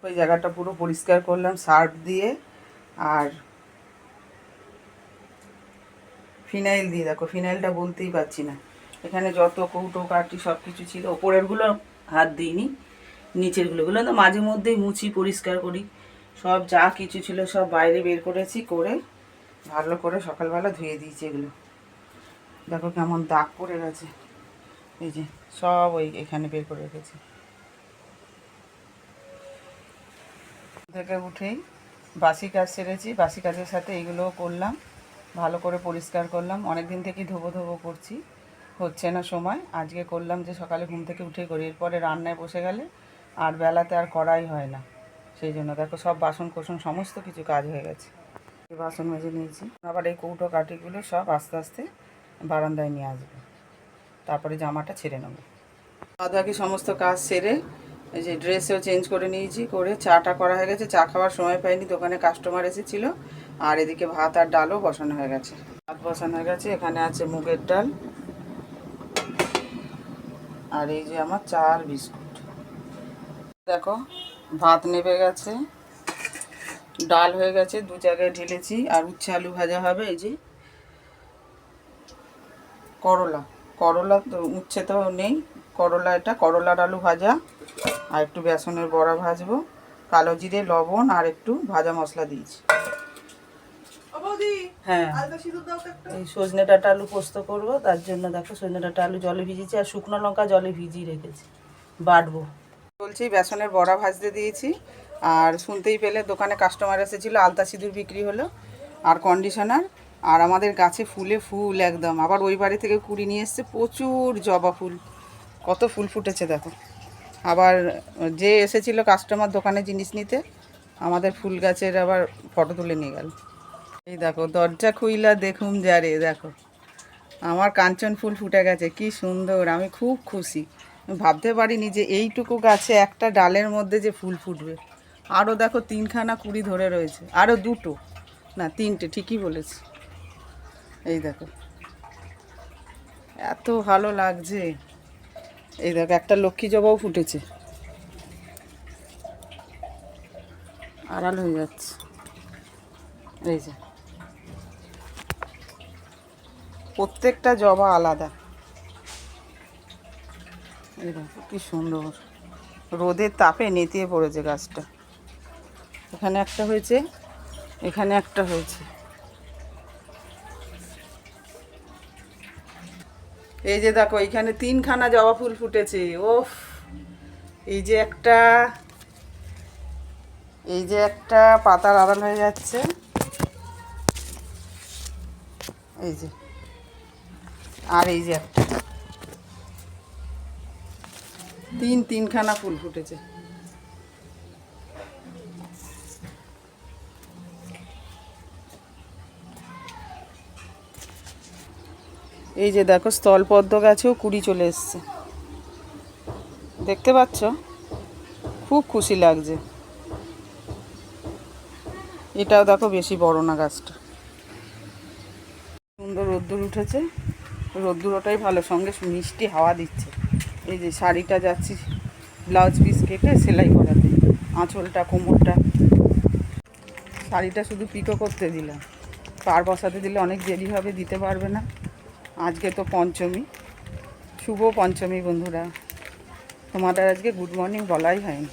ওই জায়গাটা পুরো পরিষ্কার করলাম সার্ফ দিয়ে আর ফিনাইল দিয়ে। দেখো ফিনাইলটা বলতেই পারছি না, এখানে যত কৌটো কাঠি সব কিছু ছিল, ওপরেরগুলো হাত দিইনি, নিচেরগুলোগুলো তো মাঝে মধ্যেই মুছি, পরিষ্কার করি। সব যা কিছু ছিল সব বাইরে বের করেছি, করে ভালো করে সকালবেলা ধুয়ে দিয়েছি। এগুলো দেখো কেমন দাগ পড়ে গেছে, এই যে সব ওই এখানে বের করে রেখেছি। থেকে উঠেই বাসি কাজ সেরেছি, বাসি কাজের সাথে এইগুলোও করলাম, ভালো করে পরিষ্কার করলাম। অনেক দিন থেকেই ধোবো ধোবো করছি, হচ্ছে না সময়, আজকে করলাম যে সকালে ঘুম থেকে উঠে করি। এরপরে রান্নায় বসে গেলে আর বেলাতে আর করাই হয় না, সেই জন্য দেখো সব বাসন কোসন সমস্ত কিছু কাজ হয়ে গেছে। বাসন মেজে নিয়েছি, আবার এই কৌটো কাঠিগুলো সব আস্তে আস্তে বারান্দায় নিয়ে আসবো, তারপরে জামাটা ছেড়ে নেবো। বাকি সমস্ত কাজ সেরে এই যে ড্রেসও চেঞ্জ করে নিয়েছি, করে চাটা করা হয়ে গেছে। চা খাওয়ার সময় পাইনি, দোকানে কাস্টমার এসেছিল। আর এদিকে ভাত আর ডালও বসানো হয়ে গেছে। ভাত বসানো হয়ে গেছে, এখানে আছে মুগের ডাল, আর এই যে আমার চা আর বিস্কুট। দেখো ভাত নেবে গেছে, ডাল হয়ে গেছে, দু জায়গায় ঢেলেছি। আর উচ্ছে আলু ভাজা হবে। এই যে করলা, করলা তো উচ্ছে তো নেই, করলা, এটা করলার আলু ভাজা। আর একটু বেসনের বড়া ভাজবো, কালো জিরে লবণ আর একটু ভাজা মশলা দিয়েছি। হ্যাঁ, এই সজনে ডাঁটা আলু পোস্ত করবো, তার জন্য দেখো সজনে ডাঁটা আলু জলে ভিজিয়েছি, আর শুকনো লঙ্কা জলে ভিজিয়ে রেখেছি, বাটবো। বলছি বেসনের বড়া ভাজতে দিয়েছি। আর শুনতেই পেলে দোকানে কাস্টমার এসেছিলো, আলতা সিঁদুর বিক্রি হলো আর কন্ডিশনার। আর আমাদের গাছে ফুলে ফুল একদম, আবার ওই বাড়ি থেকে কুড়ি নিয়ে এসছে, প্রচুর জবা ফুল, কত ফুল ফুটেছে দেখো। আবার যে এসেছিলো কাস্টমার দোকানে জিনিস নিতে, আমাদের ফুল গাছের আবার ফটো তুলে নিয়ে গেল। এই দেখো দরজা খুইলা দেখুম যারে, দেখো আমার কাঞ্চন ফুল ফুটে গেছে, কি সুন্দর, আমি খুব খুশি। ভাবতে পারিনি যে এইটুকু গাছে একটা ডালের মধ্যে যে ফুল ফুটবে। আরও দেখো তিনখানা কুড়ি ধরে রয়েছে, আরও দুটো না তিনটে, ঠিকই বলেছি। এই দেখো এত ভালো লাগছে। এই দেখো একটা লক্ষ্মী জবাও ফুটেছে, আড়াল হয়ে যাচ্ছে। এই যে প্রত্যেকটা জবা আলাদা। এই দেখো কি সুন্দর, রোদের তাপে নেতিয়ে পড়েছে গাছটা। এখানে একটা হয়েছে, এখানে একটা হয়েছে। এই যে দেখো এইখানে তিনখানা জবা ফুল ফুটেছে। ওফ, এই যে একটা, এই যে একটা পাতার আড়াল হয়ে যাচ্ছে, এই যে, আর এই যে একটা, তিনখানা ফুল ফুটেছে। এই যে দেখো স্থলপদ্ম গাছেও কুড়ি চলে এসছে, দেখতে পাচ্ছ, খুব খুশি লাগছে। এটাও দেখো বেশি বড় না গাছটা। সুন্দর রোদ্দুর উঠেছে, রোদ্দুর ওটাই ভালো, সঙ্গে মিষ্টি হাওয়া দিচ্ছে। এই যে শাড়িটা যাচ্ছি ব্লাউজ পিস কেটে সেলাই করাতে, আঁচলটা কোমরটা। শাড়িটা শুধু পিকো করতে দিলাম, পার বসাতে দিলে অনেক দেরি হবে, দিতে পারবে না। আজকে তো পঞ্চমী, শুভ পঞ্চমী বন্ধুরা, তোমাদের আজকে গুড মর্নিং বলাই হয়নি।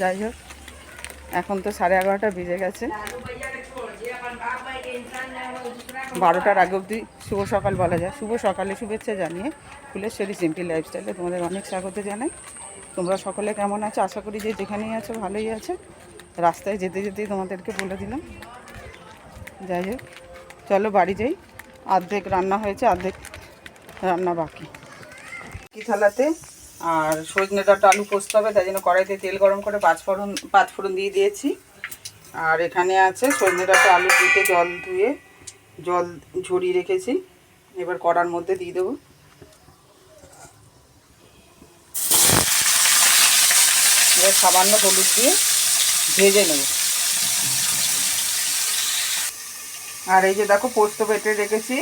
যাই হোক, এখন তো 11:30 বেজে গেছে, 12টার আগে অবধি শুভ সকাল বলা যায়। শুভ সকালে শুভেচ্ছা জানিয়ে ফুলেশ্বরী সিম্পল লাইফস্টাইলে তোমাদের অনেক স্বাগত জানাই। তোমরা সকলে কেমন আছো? আশা করি যে যেখানেই আছো ভালোই আছো। রাস্তায় যেতে যেতেই তোমাদেরকে বলে দিলাম। যাই হোক, চলো বাড়ি যাই। অর্ধেক রান্না হয়েছে, অর্ধেক রান্না বাকি। কি থালাতে আর সজনে ডাঁটা আলু পোস্ত হবে, তাই জন্য কড়াইতে তেল গরম করে পাঁচফোড়ন দিয়ে দিয়েছি। আর এখানে আছে সজনে ডাঁটা আলু কেটে জল ঝরিয়ে রেখেছি, এবার কড়ার মধ্যে দিয়ে দেবো। এবার সামান্য হলুদ দিয়ে ভেজে নেব। আর এই যে দেখো পোস্ত বেটে রেখেছি,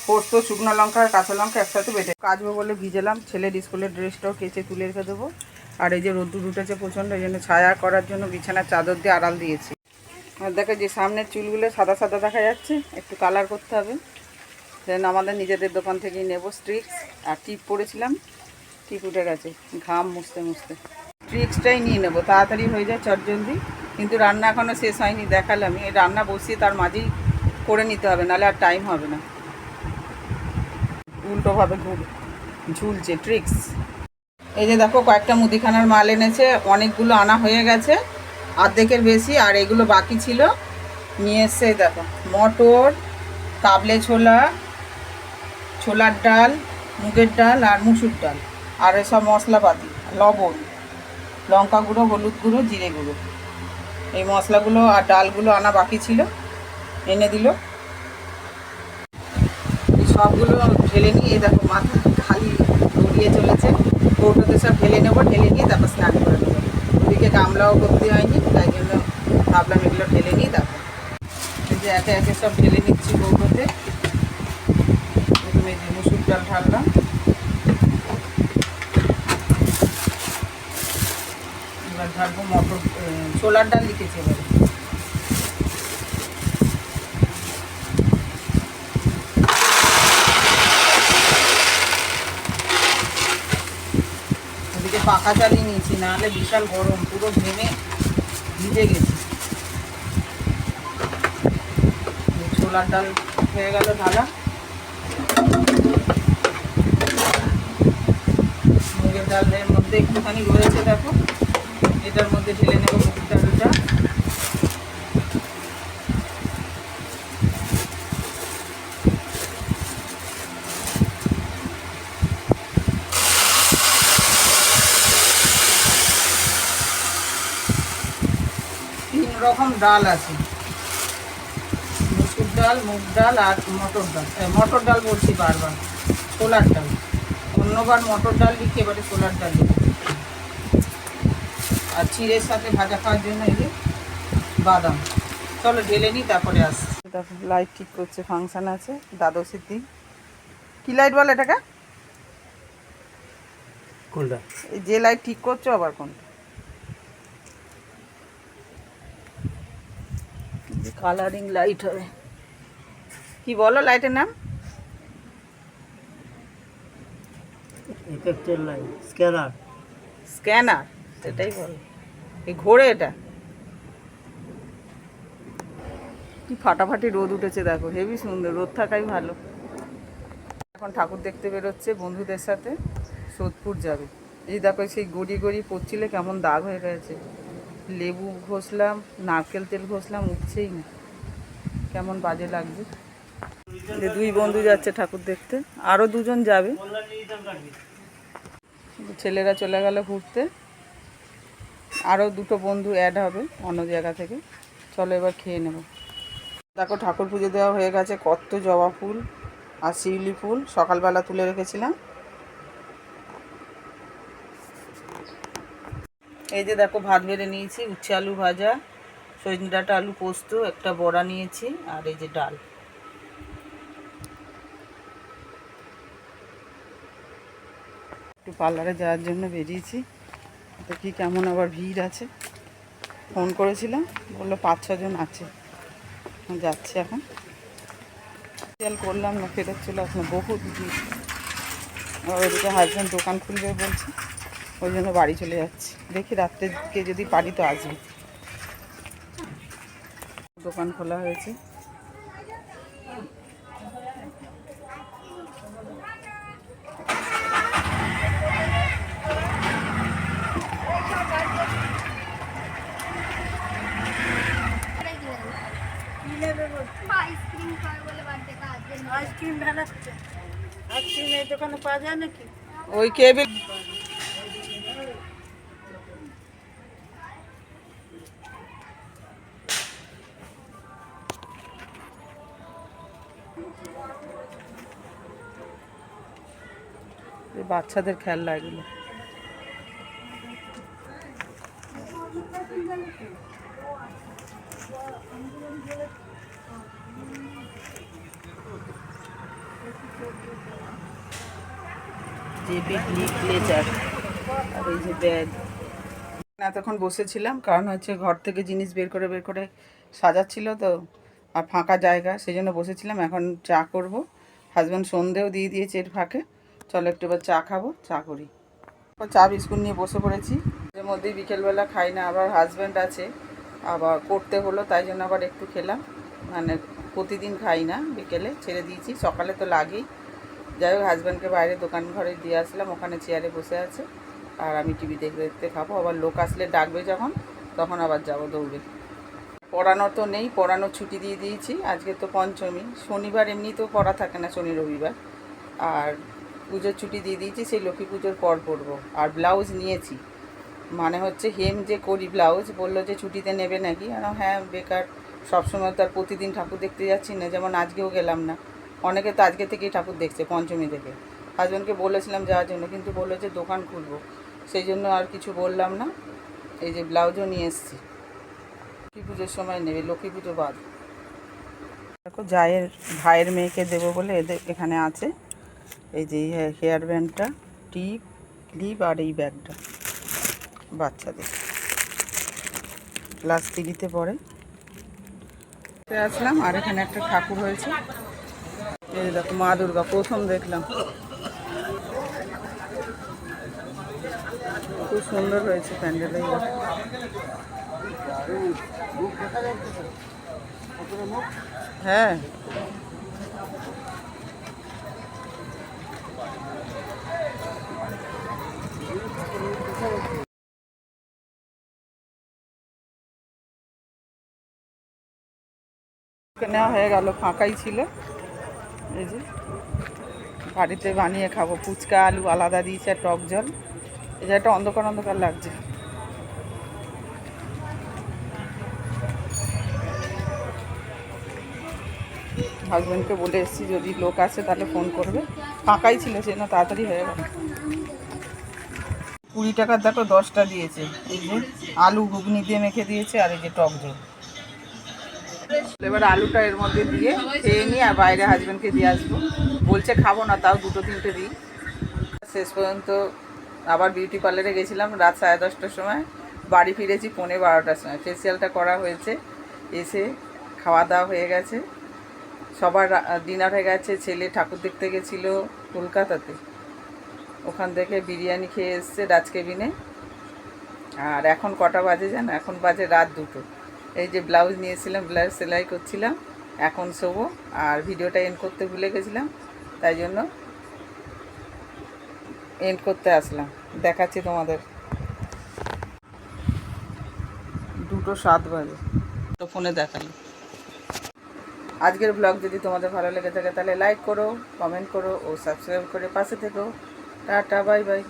পোস্ত, শুকনো লঙ্কা আর কাঁচা লঙ্কা একসাথে বেটে কাচবো বলে ভিজেলাম। ছেলের স্কুলের ড্রেসটাও কেচে তুলে রেখে দেবো। আর এই যে রোদ্দুর উঠেছে প্রচণ্ড, এই জন্য ছায়া করার জন্য বিছানার চাদর দিয়ে আড়াল দিয়েছি। আর দেখো যে সামনের চুলগুলো সাদা সাদা দেখা যাচ্ছে, একটু কালার করতে হবে। দেন আমাদের নিজেদের দোকান থেকেই নেব স্ট্রিক্স। আর টিপ পরেছিলাম, টিপ উঠে গেছে ঘাম মুছতে মুছতে। স্ট্রিক্সটাই নিয়ে নেবো, তাড়াতাড়ি হয়ে যায় চটজলদি। কিন্তু রান্না এখনও শেষ হয়নি, দেখালাম এই রান্না বসিয়ে তার মাঝেই করে নিতে হবে, নাহলে আর টাইম হবে না। উল্টোভাবে ঝুলছে ট্রিক্স। এই যে দেখো কয়েকটা মুদিখানার মাল এনেছে, অনেকগুলো আনা হয়ে গেছে, অর্ধেকের বেশি। আর এগুলো বাকি ছিল, নিয়ে এসছে। দেখো মটর, কাবলে ছোলা, ছোলার ডাল, মুগের ডাল আর মুসুর ডাল, আর এসব মশলাপাতি, লবণ, লঙ্কা গুঁড়ো, হলুদ গুঁড়ো, জিরে গুঁড়ো, এই মশলাগুলো আর ডালগুলো আনা বাকি ছিল, এনে দিল। সবগুলো ঢেলে নিয়ে এই দেখো মাথা খালি গড়িয়ে চলেছে। কৌটোতে সব ঢেলে নেবো, ঢেলে নিয়ে তারপর স্নান করে নেবো। ওদিকে গামলাও করতে হয়নি, তাই জন্য ভাবলাম এগুলো ঢেলে নিই। তারপর এই যে একে একে সব ঢেলে নিচ্ছি কৌটোতে। প্রথমে যে মুসুর ডাল ঢাললাম, এবার ঢালবো মটর, ছোলার ডাল লিখেছি এবারে। ওদিকে পাখা চালিয়ে নিয়েছি, নাহলে বিশাল গরম, পুরো ঘেমে ভিজে গেছি। ছোলার ডাল হয়ে গেল ঢালা। মুগের ডালের মধ্যে একটুখানি রয়েছে, দেখো এটার মধ্যে ঢেলে নেবো মুগের ডালটা। তিন রকম ডাল আছে, মুসুর ডাল, মুগ ডাল আর মটর ডাল। মটর ডাল বলছি বারবার, ছোলার ডাল। অন্যবার মটর ডাল লিখি, এবারে ছোলার ডাল লিখি। আর চিড়ের সাথে ভাজা খাওয়ার জন্য এই যে বাদাম। চলো ঢেলে নিই, তারপরে আসছি। তারপর লাইট ঠিক করছে, ফাংশান আছে দ্বাদশীর দিন। কী লাইট বল এটাকে? কোনটা? এই যে লাইট ঠিক করছো আবার কোনটা? কালারিং লাইট হবে। কি বলো লাইটের নাম? ইফেক্টের লাইট, স্ক্যানার। স্ক্যানার, সেটাই বলো। এই ঘোরে এটা। কি ফাটাফাটি রোদ উঠেছে দেখো, হেভি সুন্দর, রোদ থাকাই ভালো। এখন ঠাকুর দেখতে বেরোচ্ছে বন্ধুদের সাথে, সোদপুর যাবে। এই দেখো সেই গড়িয়ে গড়িয়ে পড়ছিলে, কেমন দাগ হয়ে গেছে। লেবু ঘষলাম, নারকেল তেল ঘষলাম, উঠছেই না, কেমন বাজে লাগবে। যে দুই বন্ধু যাচ্ছে ঠাকুর দেখতে, আরও দুজন যাবে। ছেলেরা চলে গেল ঘুরতে, আরও দুটো বন্ধু অ্যাড হবে অন্য জায়গা থেকে। চলো এবার খেয়ে নেব। দেখো ঠাকুর পুজো দেওয়া হয়ে গেছে, কত জবা ফুল আর শিউলি ফুল সকালবেলা তুলে রেখেছিলাম। এই যে দেখো ভাত বেড়ে নিয়েছি, উচ্ছে আলু ভাজা, সজনে ডাঁটা আলু পোস্ত, একটা বড়া নিয়েছি, আর এই যে ডাল। একটু পার্লারে যাওয়ার জন্য বেরিয়েছি, তো কি কেমন আবার ভিড় আছে। ফোন করেছিলাম, বললো 5-6 জন আছে, যাচ্ছি এখন। খেয়াল করলাম না, ফেরত চলে আসলাম, বহুত ভিড়। আবার ওদিকে হাজব্যান্ড দোকান খুলবে বলছে, ওই জন্য বাড়ি চলে যাচ্ছি। দেখি রাত্রের দিকে যদি পারি তো আসবি। দোকান খোলা হয়েছে। আইসক্রিম বানাচ্ছে, আইসক্রিম এই দোকানে পাওয়া যায় নাকি? ওই কেবিল বাচ্চাদের খেলনা এগুলো। জেপি ক্লেচার আর এই যে ব্যাগ। এতক্ষণ বসেছিলাম কারণ হচ্ছে ঘর থেকে জিনিস বের করে সাজাচ্ছিল তো, আর ফাঁকা জায়গা, সেই জন্য বসেছিলাম। এখন চা করব। হাজব্যান্ড সন্ধেও দিয়ে দিয়েছে এর ফাঁকে। চলো একটু এবার চা খাবো, চা করি। চা বিস্কুট নিয়ে বসে পড়েছি। এর মধ্যেই বিকেলবেলা খাই না, আবার হাজব্যান্ড আছে, আবার করতে হলো, তাই জন্য আবার একটু খেলাম। মানে প্রতিদিন খাই না, বিকেলে ছেড়ে দিয়েছি, সকালে তো লাগেই। যাই হোক, হাজব্যান্ডকে বাইরে দোকান ঘরে দিয়ে আসলাম, ওখানে চেয়ারে বসে আছে, আর আমি টিভি দেখতে দেখতে খাবো। আবার লোক আসলে ডাকবে যখন, তখন আবার যাবো দৌড়ে। পড়ানো তো নেই, পড়ানোর ছুটি দিয়ে দিয়েছি। আজকে তো পঞ্চমী, শনিবার এমনিতেও পড়া থাকে না, শনি রবিবার। আর পুজোর ছুটি দিয়ে দিয়েছি, সেই লক্ষ্মী পুজোর পর পড়বো। আর ব্লাউজ নিয়েছি, মানে হচ্ছে হেম যে করি ব্লাউজ, বললো যে ছুটিতে নেবে নাকি। আর হ্যাঁ, বেকার, সবসময় তো আর প্রতিদিন ঠাকুর দেখতে যাচ্ছি না, যেমন আজকেও গেলাম না। অনেকে তো আজকে থেকেই ঠাকুর দেখছে, পঞ্চমী থেকে। হাজব্যান্ডকে বলেছিলাম যাওয়ার জন্য, কিন্তু বললো যে দোকান খুলবো, সেই জন্য আর কিছু বললাম না। এই যে ব্লাউজও নিয়ে এসেছি, লক্ষ্মী পুজোর সময় নেবে, লক্ষ্মী পুজো বাদ। দেখো, ভাইয়ের মেয়েকে দেবো বলে এদের এখানে আছে। এই যে হেয়ার ব্যান্ডটা, টিপ, ক্লিপ আর এই ব্যাগটা বাচ্চাদের, ক্লাস 3-তে পড়ে। আসলাম, আর এখানে একটা ঠাকুর হয়েছে, এই দেখো মা দুর্গা, প্রথম দেখলাম, খুব সুন্দর হয়েছে প্যান্ডেল। হ্যাঁ, নেওয়া হয়ে গেল, ফাঁকাই ছিল। এই যে বাড়িতে বানিয়ে খাবো, ফুচকা আলু আলাদা দিয়েছে, আর টক জল। এই যে একটা অন্ধকার অন্ধকার লাগছে। হাজব্যান্ডকে বলে এসেছি যদি লোক আসে তাহলে ফোন করবে, ফাঁকাই ছিল, সেজন্য তাড়াতাড়ি হয়ে গেল। 20 টাকার দেখো 10টা দিয়েছে। এই যে আলু ঘুগনি দিয়ে মেখে দিয়েছে, আর এই যে টক জল। এবার আলুটা এর মধ্যে দিয়ে খেয়ে নিই, আর বাইরে হাজব্যান্ডকে দিয়ে আসবো। বলছে খাবো না, তাও 2-3টে দিই। শেষ পর্যন্ত আবার বিউটি পার্লারে গেছিলাম রাত 10:30টার সময়, বাড়ি ফিরেছি 11:30টার সময়। ফেসিয়ালটা করা হয়েছে, এসে খাওয়া দাওয়া হয়ে গেছে, সবার ডিনার হয়ে গেছে। ছেলে ঠাকুর দেখতে গেছিলো কলকাতাতে, ওখান থেকে বিরিয়ানি খেয়ে এসছে রাজ কেবিনে। আর এখন কটা বাজে জানো? এখন বাজে রাত 2টো। এই যে ব্লাউজ নিয়েছিলাম, ব্লাউজ সেলাই করছিলাম, এখন শোবো। আর ভিডিওটা এন্ড করতে ভুলে গেছিলাম, তাই জন্য এন্ড করতে আসলাম। দেখাচ্ছি তোমাদের, 2:07 বাজে, তো ফোনে দেখালো। আজকের ব্লগ যদি তোমাদের ভালো লেগে থাকে তাহলে লাইক করো, কমেন্ট করো ও সাবস্ক্রাইব করে পাশে থেকো। Tata, bye bye.